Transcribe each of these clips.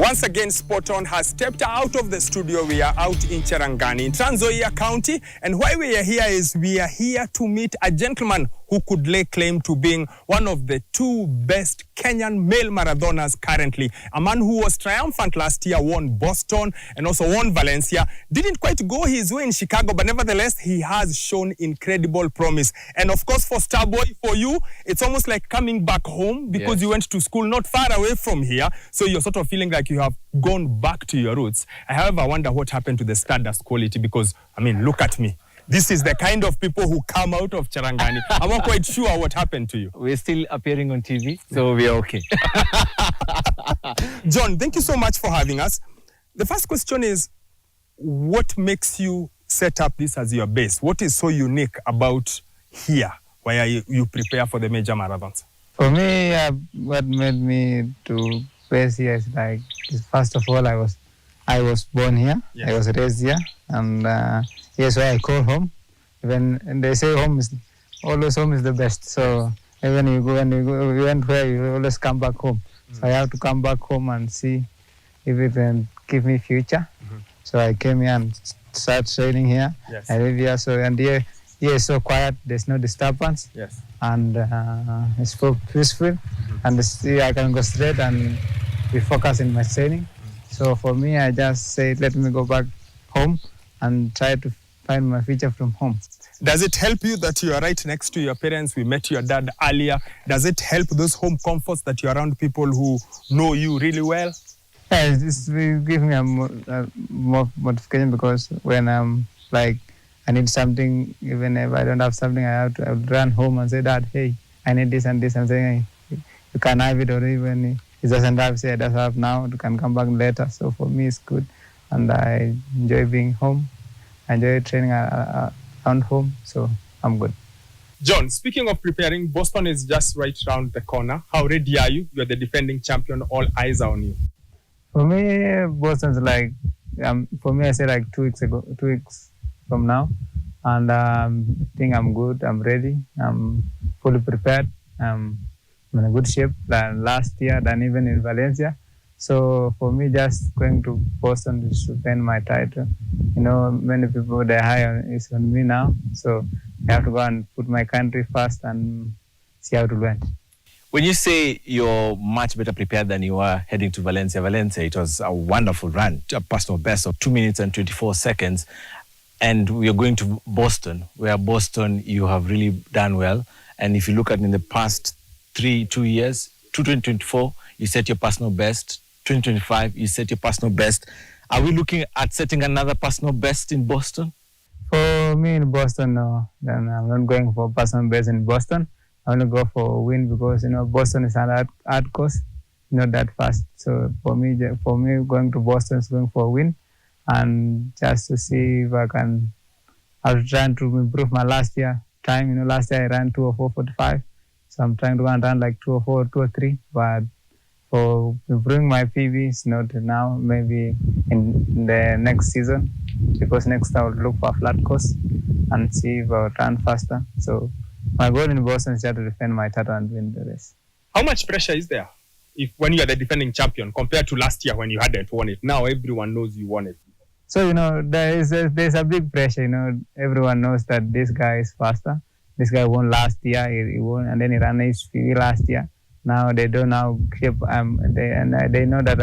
Once again, Spot On has stepped out of the studio. We are out in Cherangani, in Trans Nzoia County. And why we are here is we are here to meet a gentleman who could lay claim to being one of the two best Kenyan male marathoners currently. A man who was triumphant last year, won Boston and also won Valencia. Didn't quite go his way in Chicago, but nevertheless, he has shown incredible promise. And of course, for Starboy, for you, it's almost like coming back home because you went to school not far away from here. So you're sort of feeling like you have gone back to your roots. I, however, wonder what happened to the Stardust quality because, I mean, look at me. This is the kind of people who come out of Cherangani. I'm not quite sure what happened to you. We're still appearing on TV, so we're okay. John, thank you so much for having us. The first question is, what makes you set up this as your base? What is so unique about here, where you prepare for the major marathons? For me, what made me to base here is like, first of all, I was born here. Yes. I was raised here, and here's why I call home. When they say home is the best. So when you went where you always come back home. So I have to come back home and see if it can give me future. So I came here and started training here. Yes. I live here, and here is so quiet. There's no disturbance. Yes. And it's so peaceful. And I can go straight and be focused in my training. So for me, I just say, let me go back home and try to find my future from home. Does it help you that you are right next to your parents? We met your dad earlier. Does it help those home comforts that you're around people who know you really well? Yeah, it gives me a more motivation because when I'm like, I need something, even if I don't have something, I would run home and say, Dad, hey, I need this and this. I'm saying, hey, you can have it, or even it doesn't have, say, I don't have now, you can come back later. So for me, it's good. And I enjoy being home. I enjoy training around home, so I'm good. John, speaking of preparing, Boston is just right around the corner. How ready are you? You're the defending champion. All eyes are on you. For me, Boston's like, for me, I say like 2 weeks from now. And I think I'm good. I'm ready. I'm fully prepared. I'm in a good shape than last year, than even in Valencia. So for me, just going to Boston to defend my title. You know, many people, their eye is on me now. So I have to go and put my country first and see how to win. When you say you're much better prepared than you were heading to Valencia, it was a wonderful run, a personal best of 2 minutes and 24 seconds. And we are going to Boston, where Boston you have really done well. And if you look at in the past 2 years, 2024, you set your personal best. 2025, you set your personal best. Are we looking at setting another personal best in Boston? For me in Boston, no. Then I'm not going for personal best in Boston. I want to go for a win because, Boston is an hard course, not that fast. So for me, going to Boston is going for a win and just to see if I was trying to improve my last year time. Last year I ran 2:04:45. So I'm trying to run like 2:04, 2:03, but for improving my PB, it's not now, maybe in the next season, because next I will look for a flat course and see if I will run faster. So my goal in Boston is just to defend my title and win the race. How much pressure is there when you are the defending champion compared to last year when you hadn't won it? Now everyone knows you won it. So, there's a big pressure, everyone knows that this guy is faster. This guy won last year, he won, and then he ran his PB last year. Now they don't now keep they know that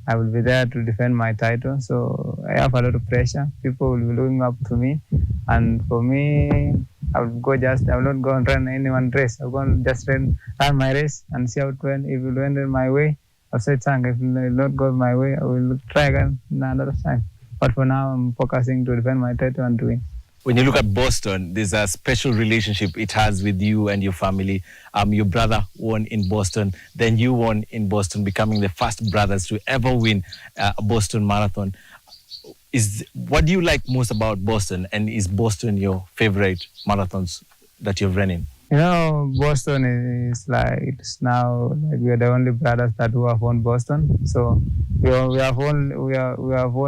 I will be there to defend my title. So I have a lot of pressure. People will be looking up to me, and for me, I will not go and run anyone's race. I'll go and just run my race and see how it went. If it went in my way, I'll say thank. If it will not go my way, I will try again another time. But for now, I'm focusing to defend my title and to win. When you look at Boston, there's a special relationship it has with you and your family. Your brother won in Boston, then you won in Boston, becoming the first brothers to ever win a Boston Marathon. What do you like most about Boston, and is Boston your favorite marathons that you've run in? Boston is it's now we are the only brothers that who have won Boston. So we have won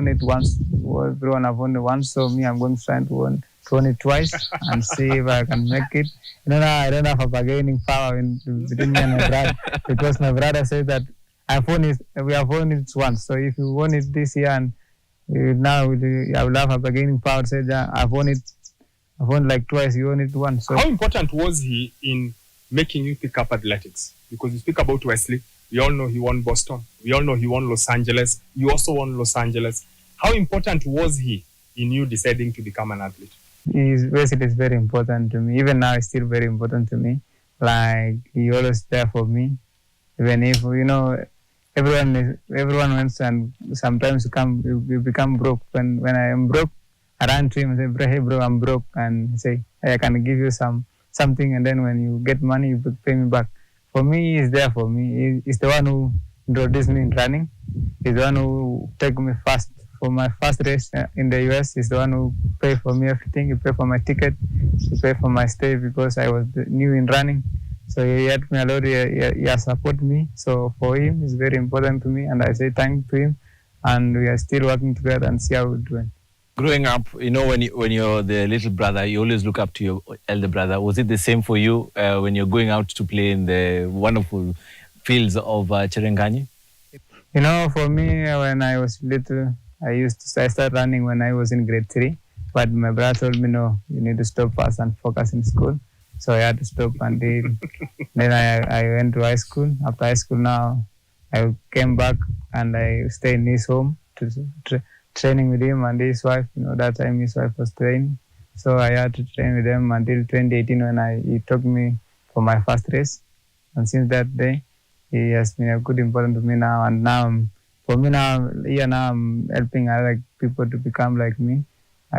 it once. Everyone have won it once. So me, I'm going to try to win it twice and see if I can make it. I don't have a bargaining power between me and my brother because my brother said that We have won it once. So if you won it this year and now I will have a gaining power. Say that I've won it. I've won like twice. You won it once. So how important was he in making you pick up athletics? Because you speak about Wesley. We all know he won Boston. We all know he won Los Angeles. You also won Los Angeles. How important was he in you deciding to become an athlete? Wesley is very important to me. Even now, it's still very important to me. Like, he always there for me. Even if, everyone wants, and sometimes you become broke. When I am broke, I run to him and say, hey bro, I'm broke. And he say, hey, I can give you something. And then when you get money, you pay me back. For me, he's there for me. He's the one who introduced me in running. He's the one who take me fast for my first race in the US. He's the one who paid for me everything. He paid for my ticket. He paid for my stay because I was new in running. So he helped me a lot. He has supported me. So for him, it's very important to me. And I say thank to him. And we are still working together and see how we're doing. Growing up, when you're the little brother, you always look up to your elder brother. Was it the same for you when you're going out to play in the wonderful fields of Cherangani? For me, when I was little, I started running when I was in grade 3. But my brother told me, no, you need to stop first and focus in school. So I had to stop until then I went to high school. After high school now, I came back and I stayed in his home to training with him and his wife. That time his wife was training. So I had to train with them until 2018 when he took me for my first race. And since that day, he has been a good important to me now. And now, I'm helping other people to become like me.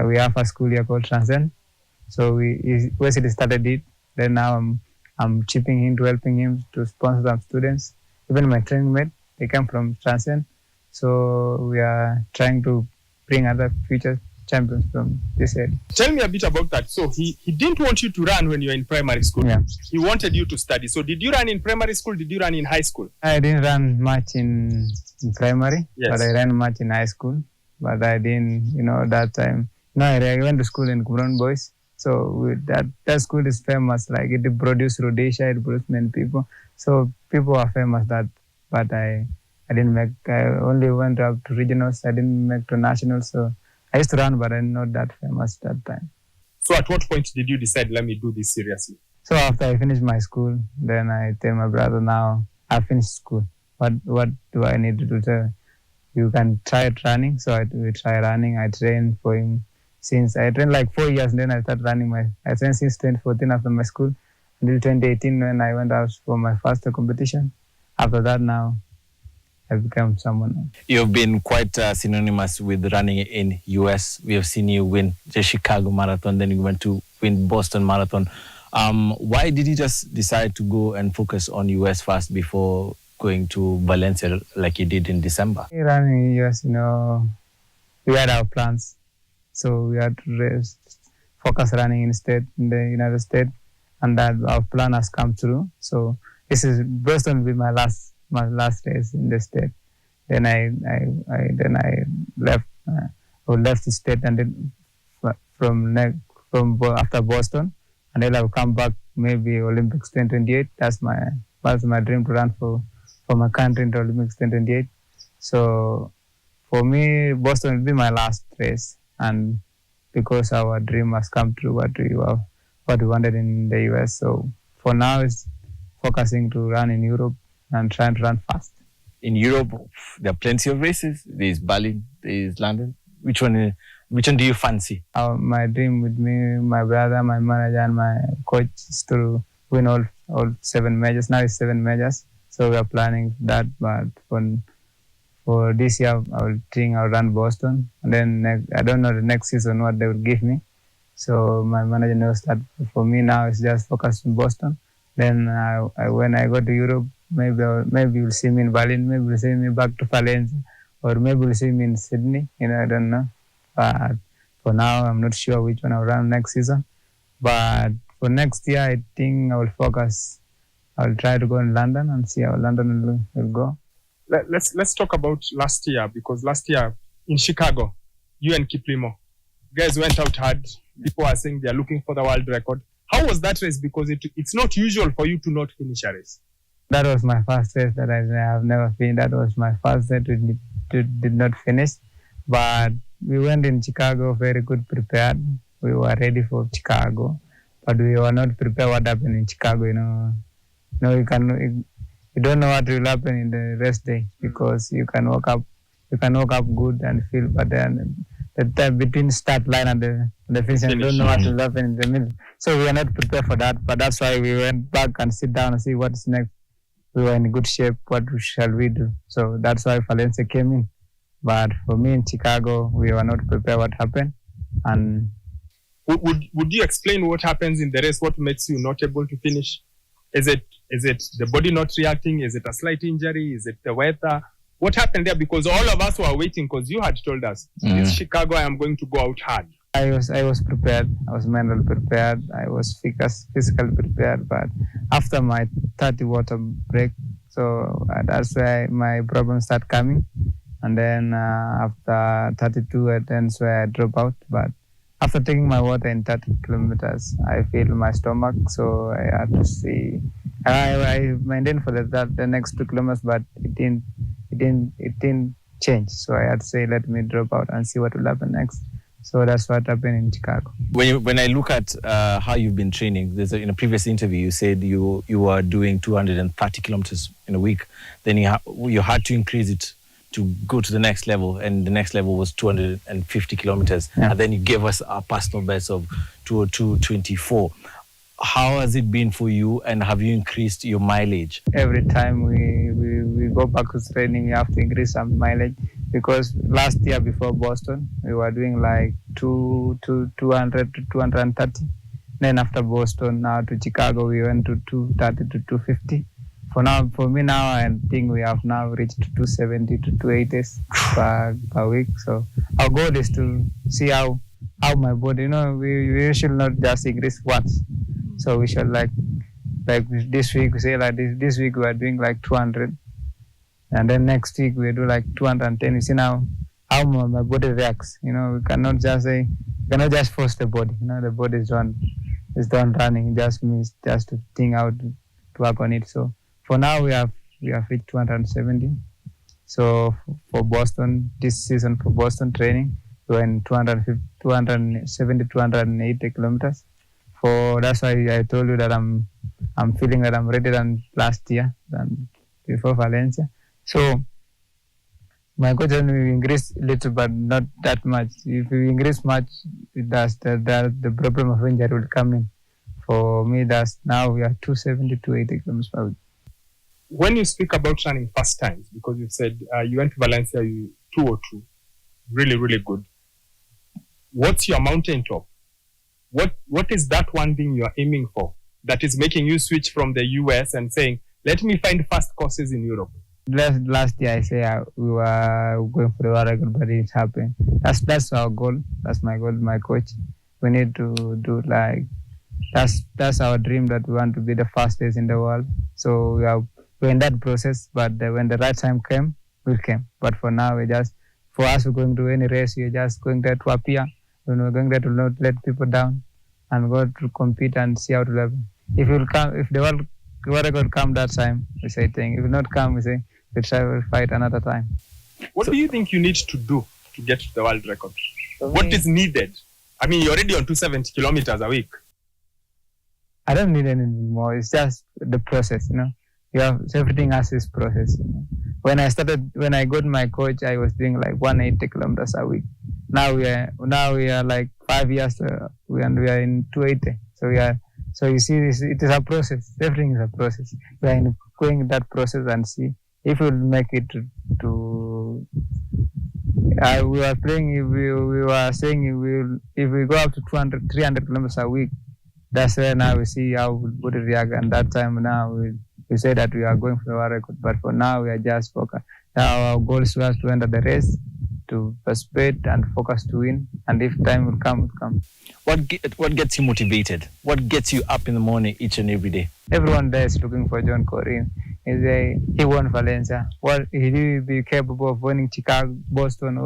We have a school here called Transcend. So Wesley started it. Then now I'm chipping in to helping him to sponsor some students. Even my training mate, they come from Transcend. So we are trying to bring other future champions from this area. Tell me a bit about that. So he didn't want you to run when you were in primary school. Yeah. He wanted you to study. So did you run in primary school? Did you run in high school? I didn't run much in primary, yes, but I ran much in high school. But I didn't, that time. No, I went to school in Kumron Boys. So that school is famous. Like it produced Rhodesia, it produced many people. So people are famous that, but I didn't make. I only went up to regionals. I didn't make to nationals. So I used to run, but I'm not that famous that time. So at what point did you decide, let me do this seriously? So after I finished my school, then I tell my brother, now I finished school. What do I need to do? So you can try running. So we try running. I trained for him. Since I trained like 4 years, then I started running. I trained since 2014 after my school until 2018 when I went out for my first competition. After that, now I've become someone. You've been quite synonymous with running in US. We have seen you win the Chicago Marathon, then you went to win Boston Marathon. Why did you just decide to go and focus on US first before going to Valencia like you did in December? Running in US, we had our plans. So we had to focus running in the United States, and that our plan has come through. So Boston will be my last race in the state. Then I left the state, and then from after Boston, and then I'll come back maybe Olympics 2028. That's my dream to run for my country in the Olympics 2028. So for me, Boston will be my last race. And because our dream has come true, what we wanted in the US. So for now, it's focusing to run in Europe and trying to run fast. In Europe, there are plenty of races. There's Berlin, there's London. Which one do you fancy? My dream with me, my brother, my manager, and my coach is to win all 7 majors. Now it's 7 majors. So we are planning that, but for this year, I'll run Boston. And then I don't know the next season what they will give me. So my manager knows that for me now it's just focus on Boston. Then when I go to Europe, maybe you'll see me in Berlin, maybe you'll see me back to Valencia, or maybe you'll see me in Sydney. I don't know. But for now, I'm not sure which one I'll run next season. But for next year, I think I will focus. I'll try to go in London and see how London will go. Let's talk about last year, because last year in Chicago, you and Kiplimo, guys went out hard. People are saying they're looking for the world record. How was that race? Because it's not usual for you to not finish a race. That was my first race that I have never finished. That was my first that we did not finish. But we went in Chicago very good prepared. We were ready for Chicago, but we were not prepared what happened in Chicago. You don't know what will happen in the rest day because you can wake up good and feel, but then the time between start line and the finish, you don't know what will happen in the middle. So we are not prepared for that. But that's why we went back and sit down and see what's next. We were in good shape. What shall we do? So that's why Valencia came in. But for me in Chicago, we were not prepared what happened. And would you explain what happens in the race? What makes you not able to finish? Is it the body not reacting? Is it a slight injury? Is it the weather? What happened there? Because all of us were waiting because you had told us, this Chicago, I am going to go out hard. I was prepared. I was mentally prepared. I was physically prepared. But after my 30 water break, so that's where my problems start coming. And then after 32, that's where I drop out. But after taking my water in 30 kilometers, I feel my stomach. So I had to see. I maintained for the next 2 kilometers, but it didn't change. So I had to say, let me drop out and see what will happen next. So that's what happened in Chicago. When I look at how you've been training, in a previous interview you said you were doing 230 kilometers in a week. Then you had to increase it to go to the next level, and the next level was 250 kilometers. Yeah. And then you gave us a personal best of 202.24. How has it been for you, and have you increased your mileage? Every time we go back to training, we have to increase some mileage, because last year before Boston, we were doing like 200 to 230. Then after Boston, now to Chicago, we went to 230 to 250. For me now, I think we have now reached 270 to 280 per week. So our goal is to see how my body, we should not just increase once. So we should like this week, we say like this week we are doing like 200. And then next week we do like 210. You see now how my body reacts. We cannot just force the body. The body is done running. It just means just to think out to work on it. So for now we have reached 270. So for Boston, this season for Boston training, we went 270, 280 kilometers. That's why I told you that I'm feeling that I'm ready than last year, than before Valencia. So my coach said we increase a little, but not that much. If we increase much, the problem of injury will come in. For me, that's now we are 270, 280 kilometers per week. When you speak about running fast times, because you said you went to Valencia, you 202, really, really good. What's your mountain top? What is that one thing you are aiming for that is making you switch from the US and saying, let me find fast courses in Europe? Last year I say we were going for the world record, but it happened. That's our goal. That's my goal, my coach. We need to do that's our dream, that we want to be the fastest in the world. So we're in that process, but when the right time came, we came. But for now, we're going to any race, we're just going there to appear. We're going there to not let people down and go to compete and see how to level. If the world record come that time, we say thing. If it will not come, we say we'll try to fight another time. What do you think you need to do to get to the world record? What is needed? I mean, you're already on 270 kilometers a week. I don't need anything more. It's just the process, everything has this process. When I got my coach, I was doing like 180 kilometers a week. Now we are like 5 years. We are in 280. So you see, it is a process. Everything is a process. We are going that process and see if we will make it to. We were playing. We were saying if we go up to 200, 300 kilometers a week. That's where now we see how we body react. And that time now we say that we are going for our record. But for now we are just focused. Now our goal is to enter the race, to participate and focus to win. And if time will come, it will come. What gets you motivated? What gets you up in the morning each and every day? Everyone there is looking for John Korir. He won Valencia. What he will be capable of winning Chicago, Boston.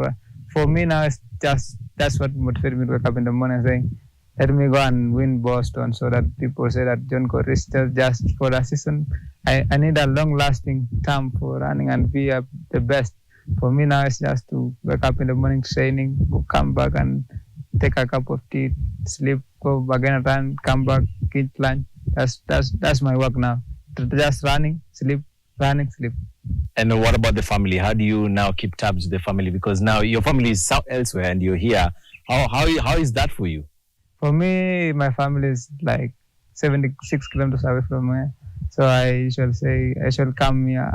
For me now, it's just that's what motivated me to wake up in the morning and saying, let me go and win Boston so that people say that John Korir is just for the season. I need a long-lasting term for running and be the best. For me now, it's just to wake up in the morning, training, come back and take a cup of tea, sleep, go again and run, come back, eat lunch. That's my work now. Just running, sleep, running, sleep. And what about the family? How do you now keep tabs with the family? Because now your family is elsewhere and you're here. How is that for you? For me, my family is like 76 kilometers away from here. So I shall come here.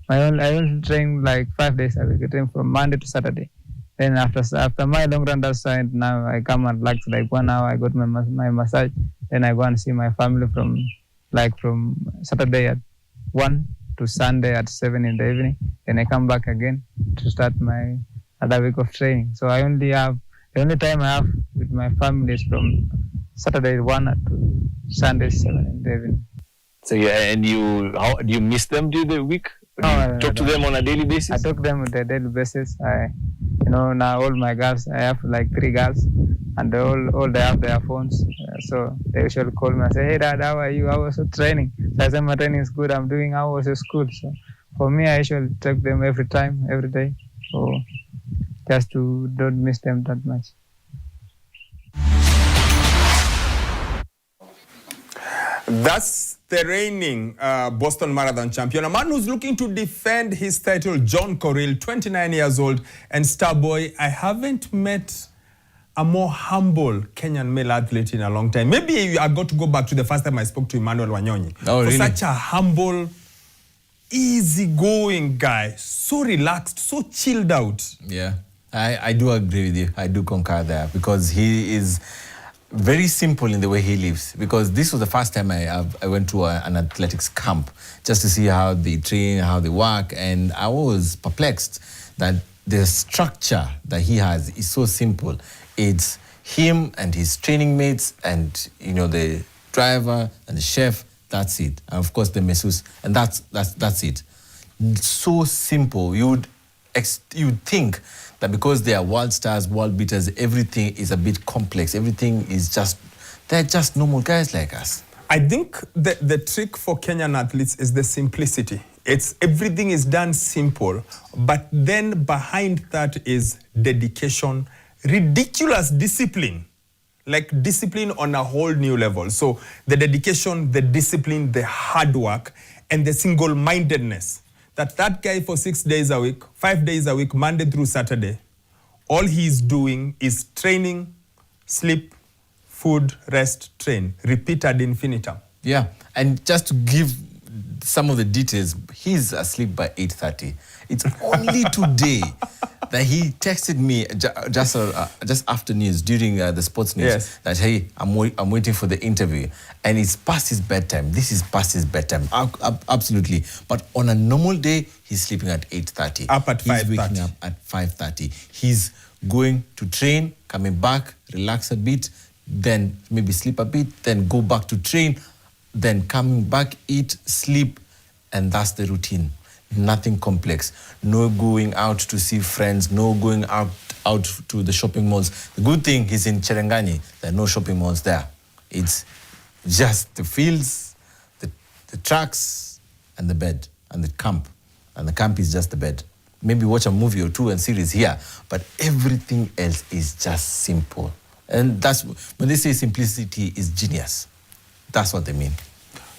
I only train like 5 days a week. I train from Monday to Saturday. Then after my long run outside, now I come and relax like 1 hour. I go to my massage. Then I go and see my family from Saturday at 1 to Sunday at 7 in the evening. Then I come back again to start my other week of training. So the only time I have with my family is from Saturday 1 to Sunday 7 in the evening. So how do you miss them during the week? Talk to them on a daily basis? I talk to them on a daily basis. Now all my girls, I have like 3 girls, and all they have their phones. So they usually call me and say, "Hey Dad, how are you? How was your training?" So I say, "My training is good. I'm doing. How was your school?" So for me, I usually talk to them every day. So just to don't miss them that much. That's the reigning Boston Marathon champion, a man who's looking to defend his title, John Korir, 29 years old. And Starboy, I haven't met a more humble Kenyan male athlete in a long time. Maybe I got to go back to the first time I spoke to Emmanuel Wanyonyi. Oh, really? Such a humble, easygoing guy, so relaxed, so chilled out. Yeah, I do agree with you. I do concur there because he is very simple in the way he lives. Because this was the first time I went to an athletics camp just to see how they train, how they work, and I was perplexed that the structure that he has is so simple. It's him and his training mates and the driver and the chef. That's it. And of course the masseuse, and that's it. So simple. You'd think that because they are world stars, world beaters, everything is a bit complex. Everything is they're just normal guys like us. I think the trick for Kenyan athletes is the simplicity. Everything is done simple, but then behind that is dedication, ridiculous discipline, like discipline on a whole new level. So the dedication, the discipline, the hard work, and the single-mindedness. That guy for 6 days a week, 5 days a week, Monday through Saturday, all he's doing is training, sleep, food, rest, train, repeat ad infinitum. Yeah, and just to give some of the details, he's asleep by 8:30. It's only today that he texted me just after news, during the sports news, yes, that, hey, I'm waiting for the interview. And it's past his bedtime. This is past his bedtime, absolutely. But on a normal day, he's sleeping at 8:30. Up at 5:30. He's waking up at 5:30. He's going to train, coming back, relax a bit, then maybe sleep a bit, then go back to train, then coming back, eat, sleep, and that's the routine. Nothing complex. No going out to see friends, no going out to the shopping malls. The good thing, he's in Cherangani. There are no shopping malls there. It's just the fields, the tracks, and the bed, and the camp. And the camp is just the bed. Maybe watch a movie or two and series here, but everything else is just simple. And that's, when they say simplicity is genius, that's what they mean.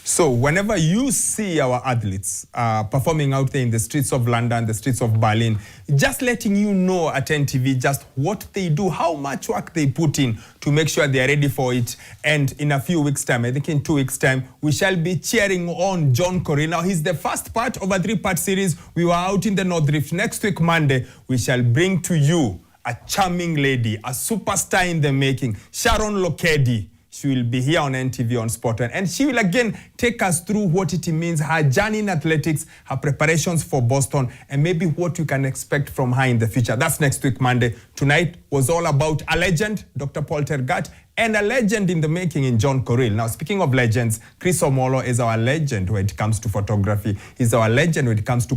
So whenever you see our athletes performing out there in the streets of London, the streets of Berlin, just letting you know at NTV just what they do, how much work they put in to make sure they are ready for it. And in a few weeks' time, I think in 2 weeks' time, we shall be cheering on John Korir. Now, he's the first part of a 3-part series. We were out in the North Rift. Next week, Monday, we shall bring to you a charming lady, a superstar in the making, Sharon Lokedi. She will be here on NTV on Sport 1. And she will again take us through what it means, her journey in athletics, her preparations for Boston, and maybe what you can expect from her in the future. That's next week, Monday. Tonight was all about a legend, Dr. Paul Tergat, and a legend in the making in John Korir. Now, speaking of legends, Chris Omolo is our legend when it comes to photography. He's our legend when it comes to